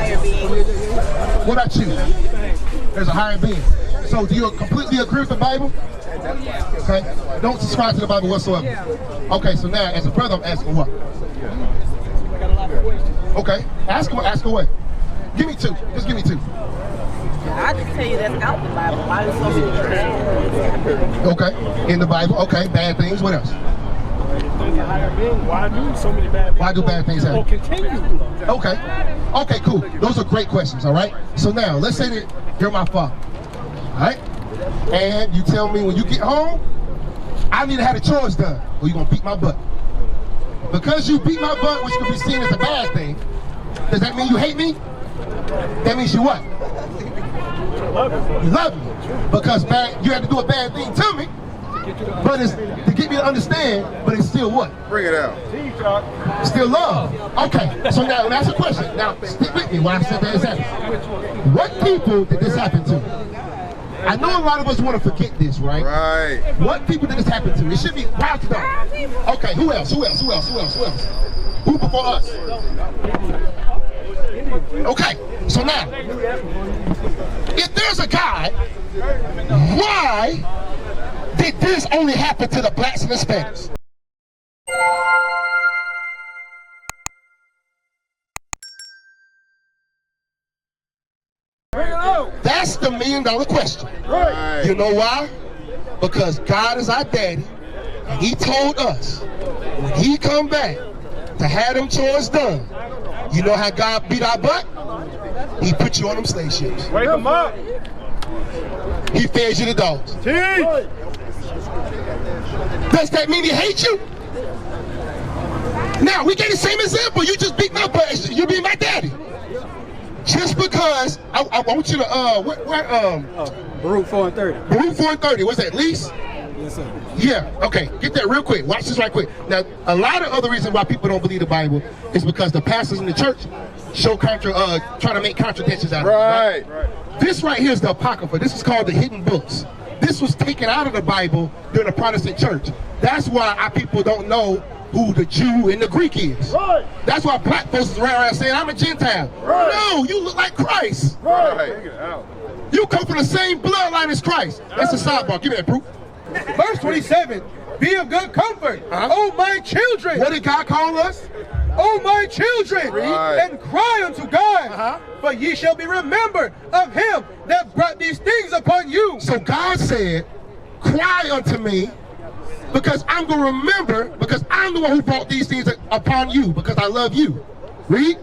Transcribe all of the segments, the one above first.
higher being. What about you? There's a higher being. So do you completely agree with the Bible? Okay. Don't subscribe to the Bible whatsoever. Okay, so now as a brother, I'm asking what? Okay. Ask away. Give me two. Just give me two. I just tell you that's out the Bible. Why do so many things? Okay. In the Bible. Okay. Bad things. What else? Why do so many bad things? Why do bad things happen? Or continue. Okay. Okay, cool. Those are great questions, all right? So now, let's say that you're my father, all right? And you tell me when you get home, I need to have the chores done, or you're going to beat my butt. Because you beat my butt, which can be seen as a bad thing, does that mean you hate me? That means you what? You love me. Because you had to do a bad thing to me, but it's to get me to understand, but it's still what? Bring it out. Still love. Okay, so now let me ask a question. Now, stick with me while I said that example. What people did this happen to? I know a lot of us want to forget this, right? Right. What people did this happen to? It should be proud to know. Okay, who else? Who else? Who else? Who else? Who else? Who before us? Okay, so now, if there's a God, why did this only happen to the blacks and Hispanics? That's the million-dollar question. Right. You know why? Because God is our daddy, and he told us when he come back to have them chores done. You know how God beat our butt? He put you on them slave ships. Wake them up. He fed you the dogs. Does that mean he hates you? Now, we get the same example. You just beat my butt. You beat my daddy. Just because I want you to Baruch 4 and 30. Baruch 4 and 30. What's that, lease? Yes, sir. Yeah, okay. Get that real quick. Watch this right quick. Now, a lot of other reasons why people don't believe the Bible is because the pastors in the church try to make contradictions out of it. Right. This right here is the Apocrypha. This is called the hidden books. This was taken out of the Bible during the Protestant church. That's why our people don't know who the Jew and the Greek is. Right. That's why black folks is around saying, I'm a Gentile. Right. No, you look like Christ. Right. You come from the same bloodline as Christ. That's a sidebar. Give me that proof. Verse 27, be of good comfort, O my children. What did God call us? O my children, Right. and cry unto God, for ye shall be remembered of him that brought these things upon you. So God said, cry unto me, because I'm going to remember, because I'm the one who brought these things upon you, because I love you. Read.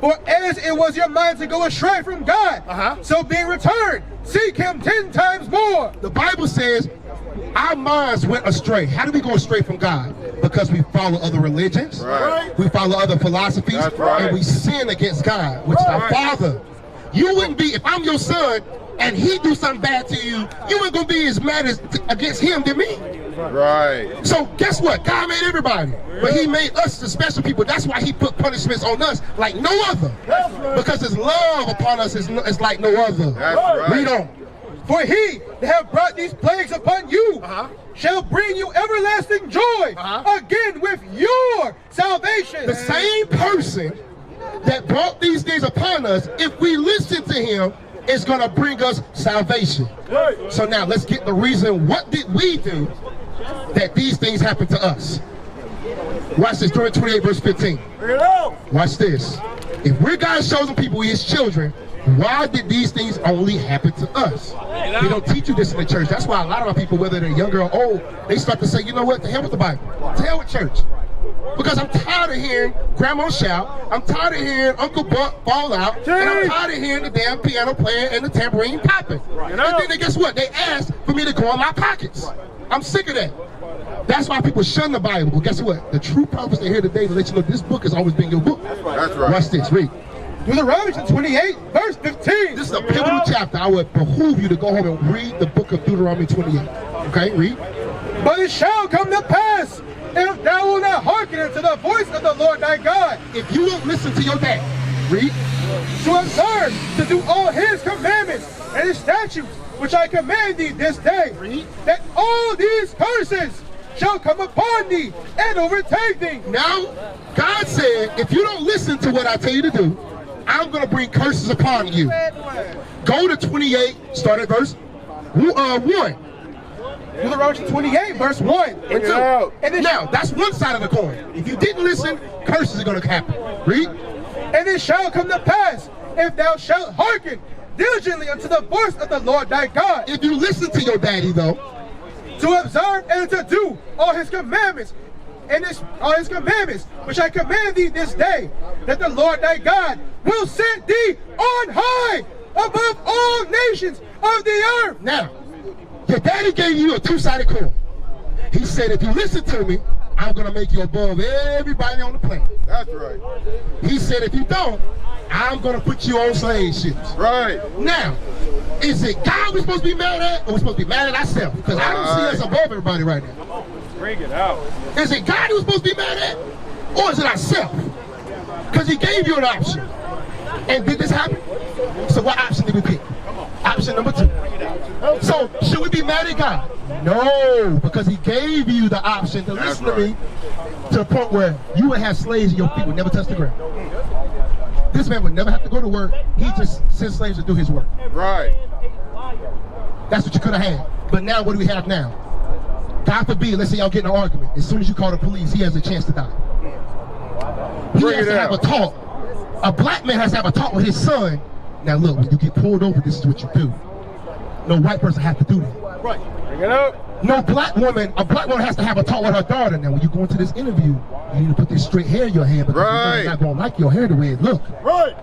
For as it was your mind to go astray from God, so being returned, seek him 10 times more. The Bible says our minds went astray. How do we go astray from God? Because we follow other religions, Right. we follow other philosophies, That's right. and we sin against God, which is our Father. You wouldn't be, if I'm your son and he do something bad to you, you ain't gonna be as mad against him than me. Right. So guess what? God made everybody, but he made us the special people. That's why he put punishments on us like no other. Because his love upon us is like no other. That's right. Read on. For he that have brought these plagues upon you shall bring you everlasting joy again with your salvation. The same person that brought these things upon us, if we listen to him, is going to bring us salvation. So now let's get the reason. What did we do that these things happened to us? Watch this, Deuteronomy 28 verse 15. Watch this. If we're God's chosen people, we're his children, why did these things only happen to us? They don't teach you this in the church. That's why a lot of our people, whether they're younger or old, they start to say, you know what, to hell with the Bible, to hell with church. Because I'm tired of hearing grandma shout, I'm tired of hearing Uncle Buck fall out, and I'm tired of hearing the damn piano playing and the tambourine popping. And then guess what? They asked for me to go in my pockets. I'm sick of that. That's why people shun the Bible. But guess what? The true prophets are here today to let you know this book has always been your book. That's right. Watch this, read. Deuteronomy 28 verse 15. This is a pivotal chapter. I would behoove you to go home and read the book of Deuteronomy 28. Okay, read. But it shall come to pass, if thou wilt not hearken unto the voice of the Lord thy God, If you won't listen to your dad, read. to observe to do all his commandments and his statutes, which I command thee this day, that all these curses shall come upon thee and overtake thee. Now, God said, if you don't listen to what I tell you to do, I'm going to bring curses upon you. Go to 28, start at verse 1. Deuteronomy 28, verse 1 and 2. And then, Now, that's one side of the coin. If you didn't listen, curses are going to happen. Read. and it shall come to pass, if thou shalt hearken diligently unto the voice of the Lord thy God, If you listen to your daddy, though, to observe and to do all his commandments, and all his commandments, which I command thee this day, that the Lord thy God will set thee on high above all nations of the earth. now, your daddy gave you a two-sided coin. He said, if you listen to me, I'm going to make you above everybody on the planet. That's right. He said, if you don't, I'm going to put you on slave ships. Right. Now, is it God we're supposed to be mad at, or we're supposed to be mad at ourselves? Because I don't see us above everybody right now. Bring it out. Is it God we're supposed to be mad at, or is it ourselves? Because he gave you an option. And did this happen? So what option did we pick? Option number 2. So should we be mad at God? No, because he gave you the option to listen to me to the point where you would have slaves and your feet would never touch the ground. This man would never have to go to work. He just sent slaves to do his work. Right. That's what you could have had. But now what do we have now? God forbid, let's say y'all get in an argument. As soon as you call the police, he has a chance to die. He Bring has it to have a out. talk. A black man has to have a talk with his son. Now look, when you get pulled over, this is what you do. No white person has to do that. Right. Bring it out. No black woman, a black woman has to have a talk with her daughter. Now when you go into this interview, you need to put this straight hair in your hair because Right. you're not going to like your hair the way it look. Right.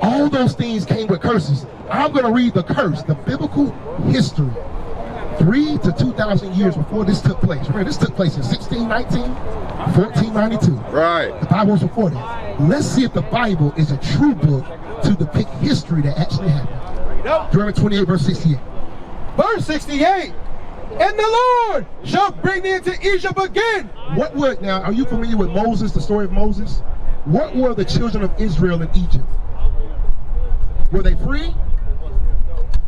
All those things came with curses. I'm going to read the curse, the biblical history. 3 to 2,000 years before this took place. Remember, this took place in 1619, 1492. Right. The Bible was before that. Let's see if the Bible is a true book to depict history that actually happened. Deuteronomy 28, verse 68. Verse 68. And the Lord shall bring thee into Egypt again. What were, now, are you familiar with Moses, the story of Moses? What were the children of Israel in Egypt? Were they free?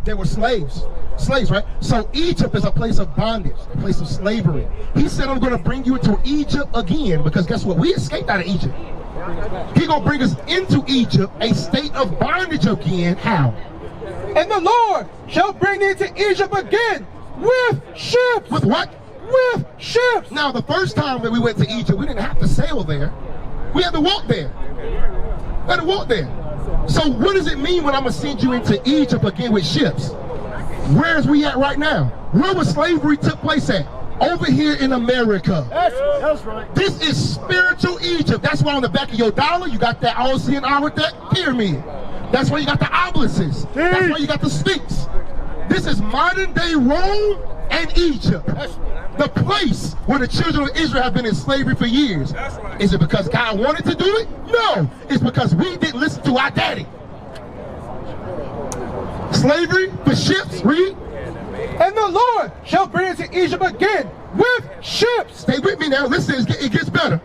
They were slaves. Slaves, right? So Egypt is a place of bondage, a place of slavery. He said, I'm going to bring you into Egypt again, because guess what? We escaped out of Egypt. He's going to bring us into Egypt, a state of bondage again. How? And the Lord shall bring thee into Egypt again with ships. With what? With ships. Now, the first time that we went to Egypt, we didn't have to sail there. We had to walk there. We had to walk there. So what does it mean when I'm going to send you into Egypt again with ships? Where's we at right now? Where was slavery took place at? Over here in America. That's right. This is spiritual Egypt. That's why on the back of your dollar, you got that all-seeing eye with that pyramid. That's why you got the obelisks. That's why you got the Sphinx. This is modern-day Rome and Egypt. The place where the children of Israel have been in slavery for years. Is it because God wanted to do it? No. It's because we didn't listen to our daddy. Slavery for ships, read. And the Lord shall bring into Egypt again with ships. Stay with me now. Listen, it gets better.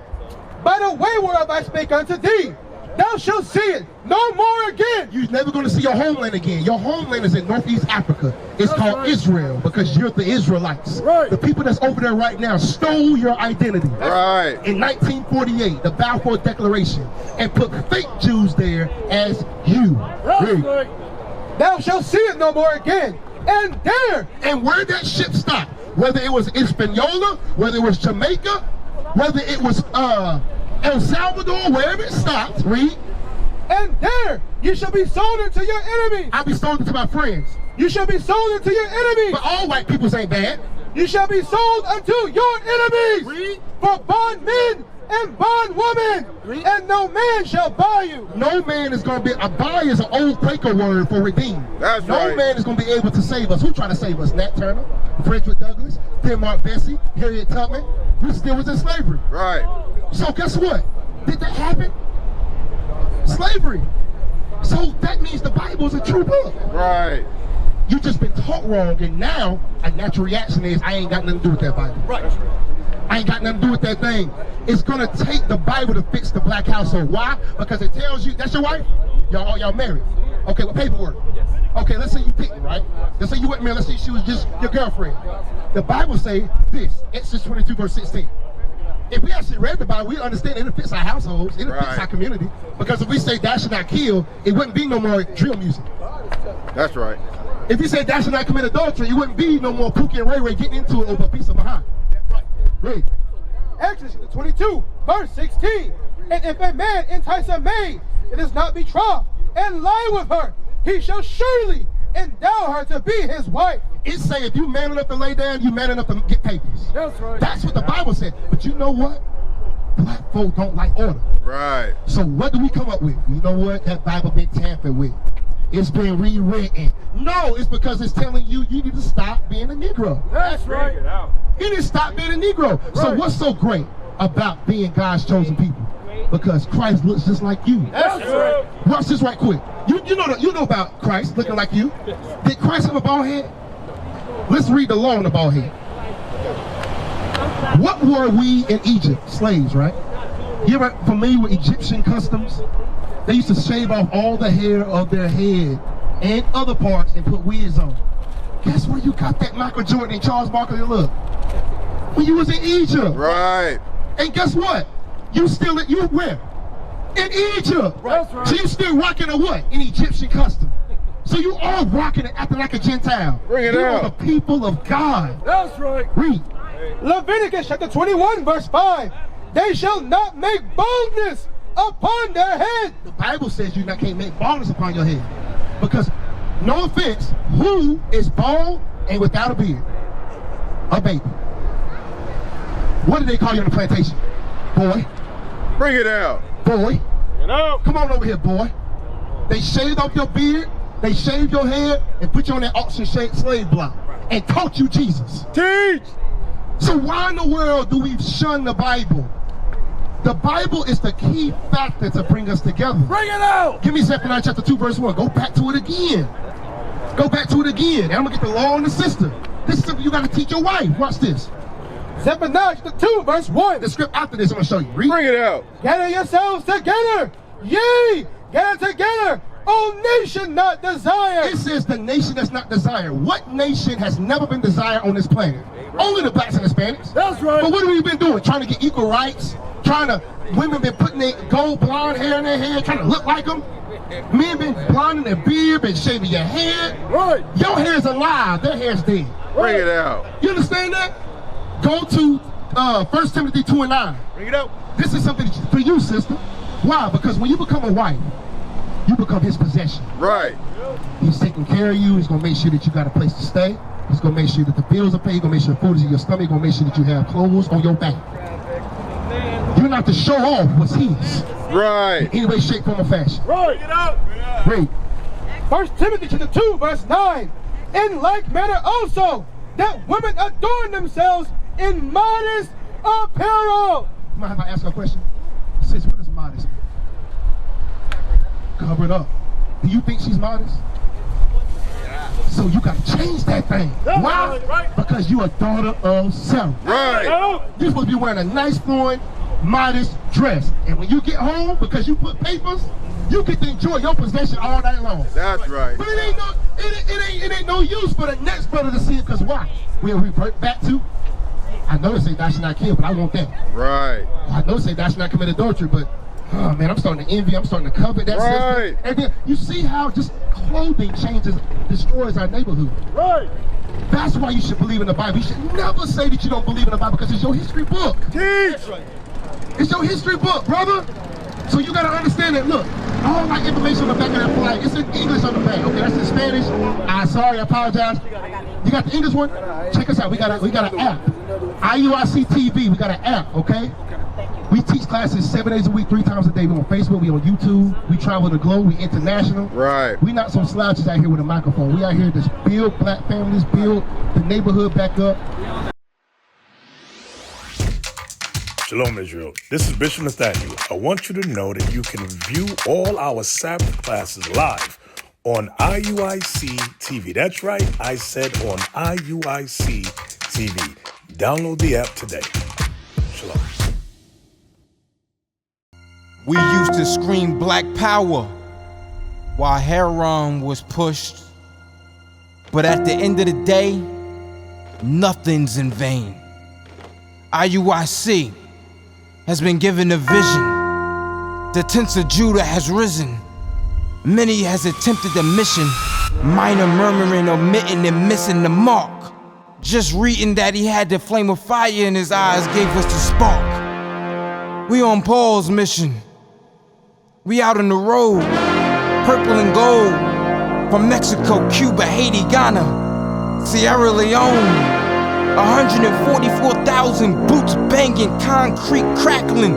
By the way whereof I spake unto thee, thou shalt see it no more again. You're never going to see your homeland again. Your homeland is in Northeast Africa. It's called Israel because you're the Israelites. Right. The people that's over there right now stole your identity. Right. In 1948, the Balfour Declaration, and put fake Jews there as you. Read. Thou shalt see it no more again. And there, And where that ship stopped, whether it was Hispaniola, whether it was Jamaica, whether it was El Salvador, wherever it stopped, read. and there you shall be sold unto your enemies. I'll be sold to my friends. You shall be sold unto your enemies. But all white people ain't bad. You shall be sold unto your enemies. Read. For bondmen and bondwomen. And no man shall buy you. No man is going to be, a buy is an old Quaker word for redeem. That's no right. man is going to be able to save us. Who trying to save us? Nat Turner, Frederick Douglass, Denmark Vesey, Harriet Tubman. We still was in slavery. Right. So guess what? Did that happen? Slavery. So that means the Bible is a true book. Right. You just been taught wrong, and now a natural reaction is, I ain't got nothing to do with that Bible. Right. I ain't got nothing to do with that thing. It's gonna take the Bible to fix the black household. Why? Because it tells you, that's your wife? Y'all married. Okay, with paperwork. Okay, let's say you picked, right? Let's say you went married, let's say she was just your girlfriend. The Bible say this, Exodus 22 verse 16. If we actually read the Bible, we understand it fits our households, it fits our community. Because if we say thou shalt not kill, it wouldn't be no more drill music. That's right. If you say thou shalt not commit adultery, it wouldn't be no more Pookie and Ray Ray getting into it over a piece of behind. Read. Exodus 22, verse 16. And if a man entice a maid that is not betrothed and lie with her, he shall surely endow her to be his wife. It say if you man enough to lay down, you man enough to get papers. That's right. That's what the Bible said. But you know what? Black folk don't like order. Right. So what do we come up with? You know what? That Bible been tampered with. It's been rewritten. No, it's because it's telling you you need to stop being a Negro. That's right. You need to stop being a Negro. Right. So what's so great about being God's chosen people? Because Christ looks just like you. That's right. Watch this right quick. You know about Christ looking like you. Did Christ have a bald head? Let's read the law on the bald head. What were we in Egypt? Slaves, right? You ever familiar with Egyptian customs? They used to shave off all the hair of their head and other parts and put wigs on. Guess where you got that Michael Jordan and Charles Barkley look? When you was in Egypt. Right. And guess what? You where? In Egypt. That's right. So you still rocking a what? An Egyptian custom. So you all rocking and acting like a Gentile. Bring it you out. are the people of God. That's right. Read. Leviticus chapter 21, verse 5. They shall not make baldness upon their head. The Bible says you can't make baldness upon your head. Because, no offense, who is bald and without a beard? A baby. What do they call you on the plantation? Boy. Bring it out. Boy. Get out. Come on over here, boy. They shaved off your beard, they shaved your head, and put you on that auction slave block and taught you Jesus. Teach. So why in the world do we shun the Bible? The Bible is the key factor to bring us together. Bring it out. Give me Zephaniah chapter 2, verse 1. Go back to it again. Go back to it again. And I'm going to get the law on the sister. This is something you got to teach your wife. Watch this. Zephaniah chapter 2, verse 1. The script after this, I'm going to show you. Read. Bring it out. Gather yourselves together. Yea, gather together. O nation not desired. It says the nation that's not desired. What nation has never been desired on this planet? Only the blacks and Hispanics. That's right. But what have we been doing? Trying to get equal rights? Women been putting their gold blonde hair in their hair, trying to look like them. Men been blonding their beard, been shaving your head. Right. Your hair's alive, their hair's dead. Bring it out. You understand that? Go to 1 Timothy 2 and 9. Bring it out. This is something for you, sister. Why? Because when you become a wife, you become his possession. Right. He's taking care of you. He's going to make sure that you got a place to stay. He's going to make sure that the bills are paid. He's going to make sure food is in your stomach. He's going to make sure that you have clothes on your back. You're not to show off what's his. Right. In any way, shape, form, or fashion. Right. Get out. Read. 1 Timothy chapter 2, verse 9. In like manner also, that women adorn themselves in modest apparel. Mind if I ask her a question? Sis, what is modest? Cover it up. Do you think she's modest? So you got to change that thing. Why? Right. Because you're a daughter of self. Right. You're supposed to be wearing a nice flowing, modest dress. And when you get home, because you put papers, you get to enjoy your possession all night long. That's right. But it ain't no use for the next brother to see it, because why? We'll revert back to, I know they say thou shalt not kill, but I want that. Right. I know they say thou shalt not commit adultery, but oh man, I'm starting to envy, I'm starting to covet that Right. system. And then you see how just clothing destroys our neighborhood. Right. That's why you should believe in the Bible. You should never say that you don't believe in the Bible, because it's your history book. Teach. It's your history book, brother. So you gotta understand that, look, all my information on the back of that flag, it's in English on the back. Okay, that's in Spanish. I apologize. You got the English one? Check us out. We got an app. IUIC TV, we got an app, okay? We teach classes 7 days a week, 3 times a day. We on Facebook, we on YouTube, we travel the globe, we international. Right. We not some slouches out here with a microphone. We out here to build black families, build the neighborhood back up. Shalom, Israel. This is Bishop Nathaniel. I want you to know that you can view all our Sabbath classes live on IUIC TV. That's right, I said on IUIC TV. Download the app today. Shalom. We used to scream Black Power while Heron was pushed. But at the end of the day, nothing's in vain. IUIC, has been given a vision. The tents of Judah has risen. Many has attempted the mission, minor murmuring, omitting, and missing the mark. Just reading that he had the flame of fire in his eyes gave us the spark. We on Paul's mission. We out on the road, purple and gold, from Mexico, Cuba, Haiti, Ghana, Sierra Leone. 144,000 boots banging, concrete crackling.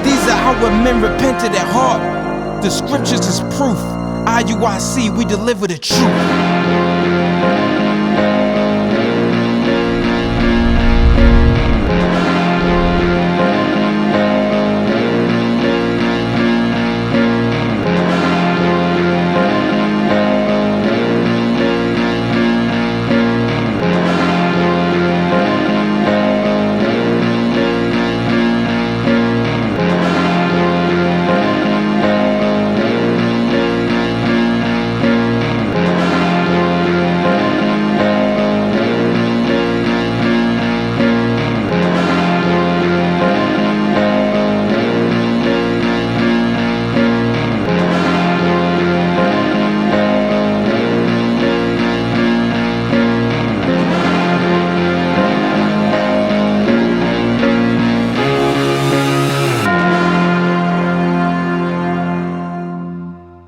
These are our men repented at heart. The scriptures is proof. IUIC, we deliver the truth.